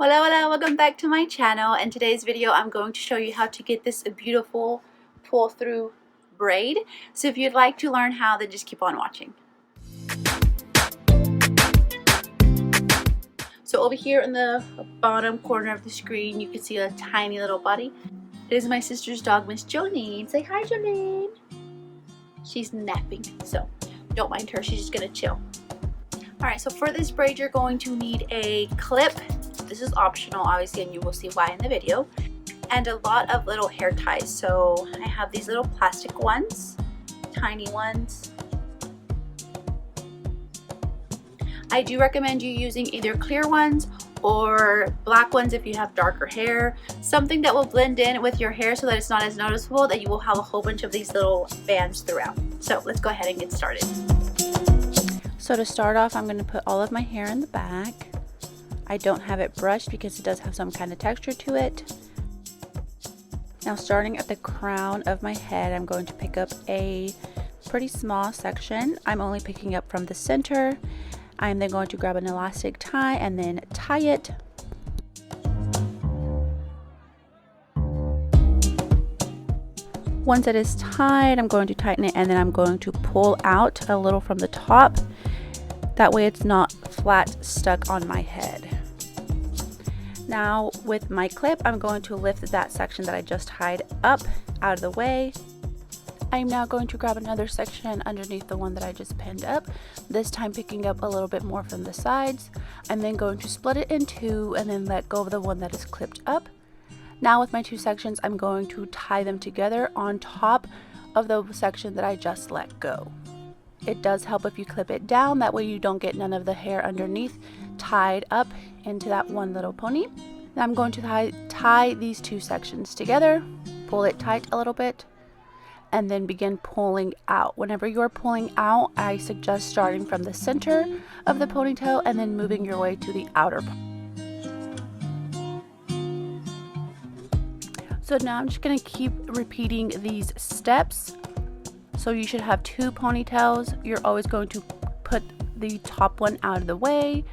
Hola, hola, welcome back to my channel. In today's video, I'm going to show you how to get this beautiful pull-through braid. So if you'd like to learn how, then just keep on watching. So over here in the bottom corner of the screen, you can see a tiny little body. It is my sister's dog, Miss Jolene. Say hi, Jolene. She's napping, so don't mind her. She's just gonna chill. Alright, so for this braid, you're going to need a clip. This is optional, obviously, and you will see why in the video. And a lot of little hair ties. So I have these little plastic ones, tiny ones. I do recommend you using either clear ones or black ones if you have darker hair. Something that will blend in with your hair so that it's not as noticeable, that you will have a whole bunch of these little bands throughout. So let's go ahead and get started. So to start off, I'm going to put all of my hair in the back. I don't have it brushed because it does have some kind of texture to it. Now starting at the crown of my head, I'm going to pick up a pretty small section. I'm only picking up from the center. I'm then going to grab an elastic tie and then tie it. Once it is tied, I'm going to tighten it and then I'm going to pull out a little from the top. That way it's not flat stuck on my head. Now with my clip, I'm going to lift that section that I just tied up out of the way. I'm now going to grab another section underneath the one that I just pinned up, this time picking up a little bit more from the sides. I'm then going to split it in two and then let go of the one that is clipped up. Now with my two sections, I'm going to tie them together on top of the section that I just let go. It does help if you clip it down, that way you don't get none of the hair underneath tied up into that one little pony. Now I'm going to tie these two sections together, pull it tight a little bit, and then begin pulling out. Whenever you're pulling out, I suggest starting from the center of the ponytail and then moving your way to the outer part. So now I'm just going to keep repeating these steps. So you should have two ponytails. You're always going to put the top one out of the way.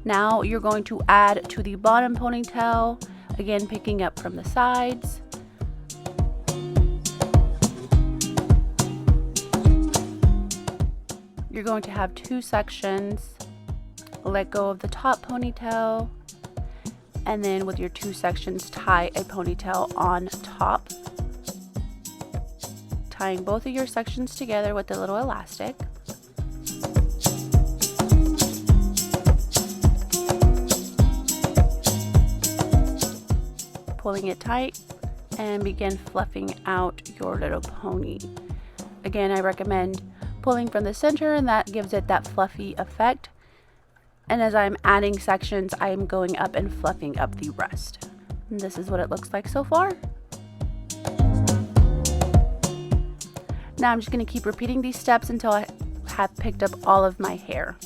Now you're going to add to the bottom ponytail, again picking up from the sides. You're going to have two sections. Let go of the top ponytail, and then with your two sections, tie a ponytail on top. Tying both of your sections together with the little elastic. Pulling it tight and begin fluffing out your little pony. Again, I recommend pulling from the center, and that gives it that fluffy effect. And as I'm adding sections, I am going up and fluffing up the rest. And this is what it looks like so far. Now I'm just going to keep repeating these steps until I have picked up all of my hair.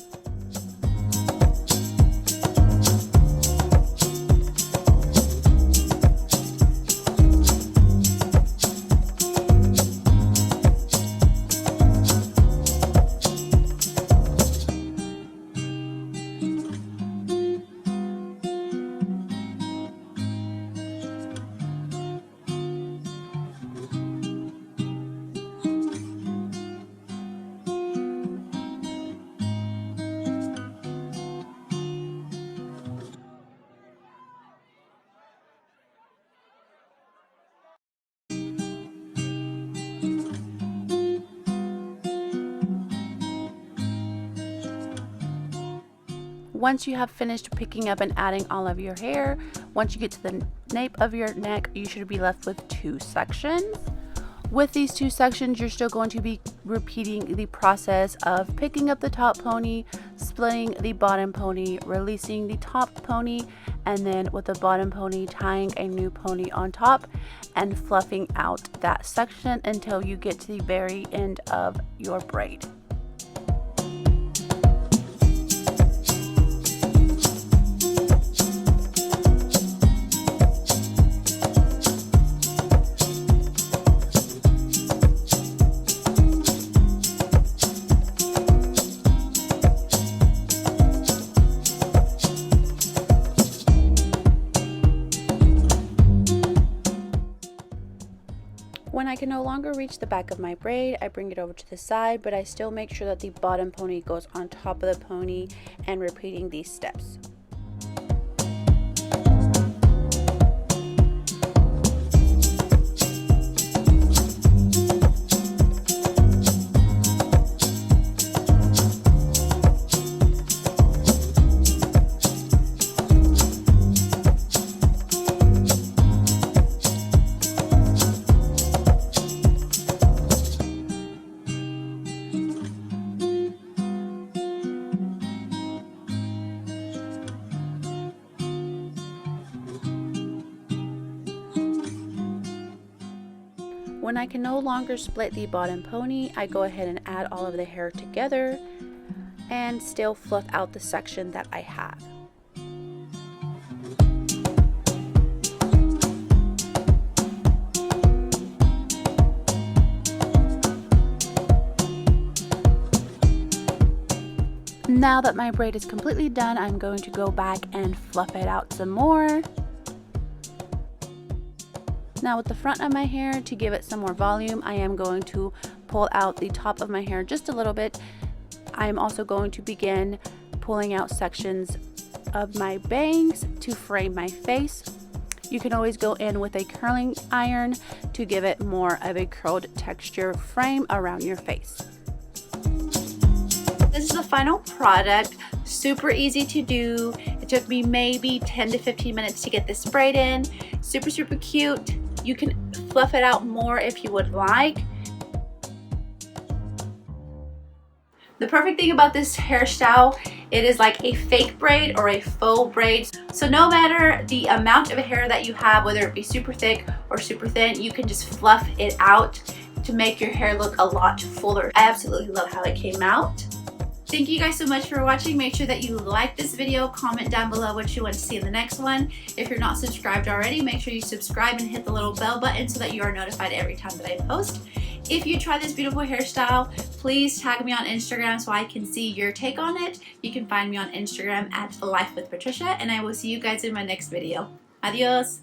Once you have finished picking up and adding all of your hair, once you get to the nape of your neck, you should be left with two sections. With these two sections, you're still going to be repeating the process of picking up the top pony, splitting the bottom pony, releasing the top pony, and then with the bottom pony, tying a new pony on top and fluffing out that section until you get to the very end of your braid. When I can no longer reach the back of my braid, I bring it over to the side, but I still make sure that the bottom pony goes on top of the pony and repeating these steps. When I can no longer split the bottom pony, I go ahead and add all of the hair together and still fluff out the section that I have. Now that my braid is completely done, I'm going to go back and fluff it out some more. Now with the front of my hair, to give it some more volume, I am going to pull out the top of my hair just a little bit. I'm also going to begin pulling out sections of my bangs to frame my face. You can always go in with a curling iron to give it more of a curled texture frame around your face. This is the final product. Super easy to do. It took me maybe 10 to 15 minutes to get this braid in. Super cute. You can fluff it out more if you would like. The perfect thing about this hairstyle, it is like a fake braid or a faux braid. So no matter the amount of hair that you have, whether it be super thick or super thin, you can just fluff it out to make your hair look a lot fuller. I absolutely love how it came out. Thank you guys so much for watching. Make sure that you like this video, comment down below what you want to see in the next one. If you're not subscribed already, make sure you subscribe and hit the little bell button so that you are notified every time that I post. If you try this beautiful hairstyle, please tag me on Instagram so I can see your take on it. You can find me on Instagram at Life with Patricia, and I will see you guys in my next video. Adios!